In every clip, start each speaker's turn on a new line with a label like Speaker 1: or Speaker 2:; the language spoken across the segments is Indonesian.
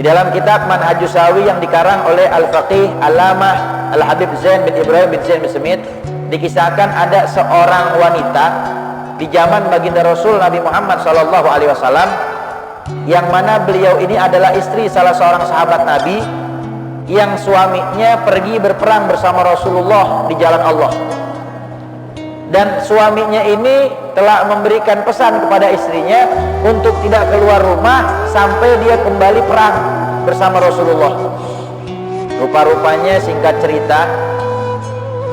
Speaker 1: dalam kitab Manhajus Sawi yang dikarang oleh Al-Faqih Allamah Al-Habib Zain bin Ibrahim bin Zain bin Smith, dikisahkan ada seorang wanita di zaman baginda Rasul Nabi Muhammad SAW, yang mana beliau ini adalah istri salah seorang sahabat Nabi yang suaminya pergi berperang bersama Rasulullah di jalan Allah. Dan suaminya ini telah memberikan pesan kepada istrinya untuk tidak keluar rumah sampai dia kembali perang bersama Rasulullah. Rupa-rupanya, singkat cerita,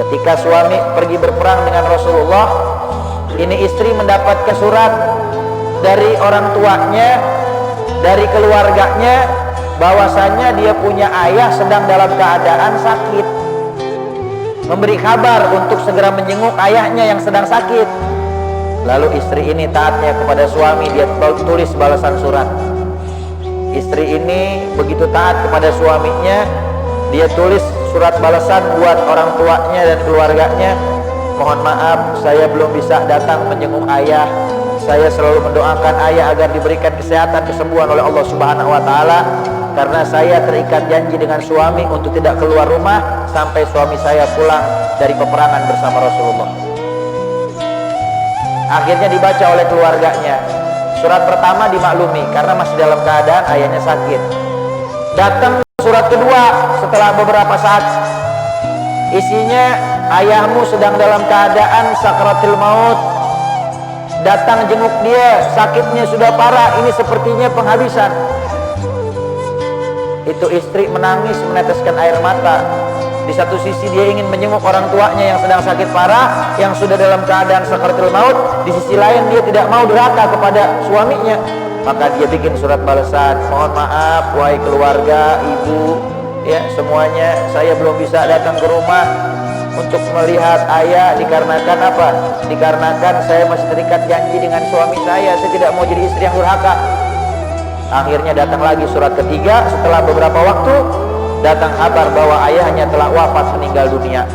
Speaker 1: ketika suami pergi berperang dengan Rasulullah, ini istri mendapatkan surat dari orang tuanya, dari keluarganya, bahwasanya dia punya ayah sedang dalam keadaan sakit, memberi kabar untuk segera menjenguk ayahnya yang sedang sakit. Lalu istri ini taatnya kepada suami, dia tulis balasan surat. Istri ini begitu taat kepada suaminya, dia tulis surat balasan buat orang tuanya dan keluarganya. Mohon maaf, saya belum bisa datang menjenguk ayah. Saya selalu mendoakan ayah agar diberikan kesehatan, kesembuhan oleh Allah Subhanahu wa taala, karena saya terikat janji dengan suami untuk tidak keluar rumah sampai suami saya pulang dari peperangan bersama Rasulullah. Akhirnya dibaca oleh keluarganya. Surat pertama dimaklumi karena masih dalam keadaan ayahnya sakit. Datang surat kedua setelah beberapa saat, isinya ayahmu sedang dalam keadaan sakaratul maut, datang jenguk dia, sakitnya sudah parah, ini sepertinya penghabisan. Itu istri menangis meneteskan air mata. Di satu sisi dia ingin menjenguk orang tuanya yang sedang sakit parah, yang sudah dalam keadaan sakaratul maut. Di sisi lain dia tidak mau durhaka kepada suaminya. Maka dia bikin surat balasan, mohon maaf wahai keluarga, ibu, ya semuanya, saya belum bisa datang ke rumah untuk melihat ayah dikarenakan apa? Dikarenakan saya masih terikat janji dengan suami saya tidak mau jadi istri yang durhaka. Akhirnya datang lagi surat ketiga. Setelah beberapa waktu datang kabar bahwa ayahnya telah wafat, meninggal dunia.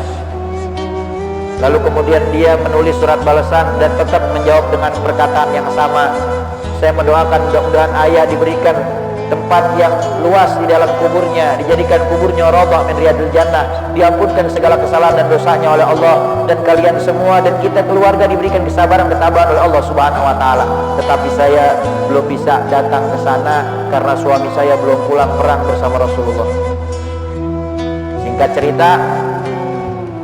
Speaker 1: Lalu kemudian dia menulis surat balasan dan tetap menjawab dengan perkataan yang sama. Saya mendoakan mudah-mudahan ayah diberikan tempat yang luas di dalam kuburnya, dijadikan kuburnya raudhah min riyadil jannah, diampunkan segala kesalahan dan dosanya oleh Allah, dan kalian semua dan kita keluarga diberikan kesabaran ketabahan oleh Allah Subhanahu wa taala. Tetapi saya belum bisa datang ke sana karena suami saya belum pulang perang bersama Rasulullah. Singkat cerita,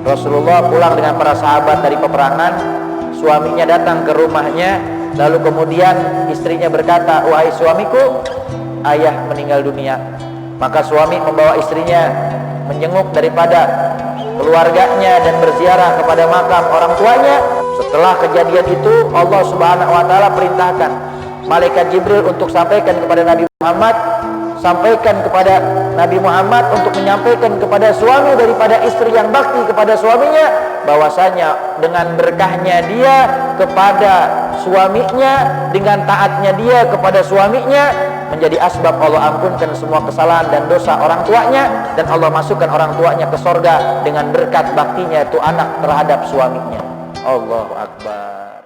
Speaker 1: Rasulullah pulang dengan para sahabat dari peperangan. Suaminya datang ke rumahnya, lalu kemudian istrinya berkata, wahai suamiku, ayah meninggal dunia. Maka suami membawa istrinya menjenguk daripada keluarganya dan berziarah kepada makam orang tuanya. Setelah kejadian itu, Allah Subhanahu wa taala perintahkan malaikat Jibril untuk sampaikan kepada Nabi Muhammad, untuk menyampaikan kepada suami daripada istri yang bakti kepada suaminya, bahwasanya dengan berkahnya dia kepada suaminya, dengan taatnya dia kepada suaminya, menjadi asbab Allah ampunkan semua kesalahan dan dosa orang tuanya, dan Allah masukkan orang tuanya ke sorga dengan berkat baktinya itu anak terhadap suaminya. Allahu Akbar.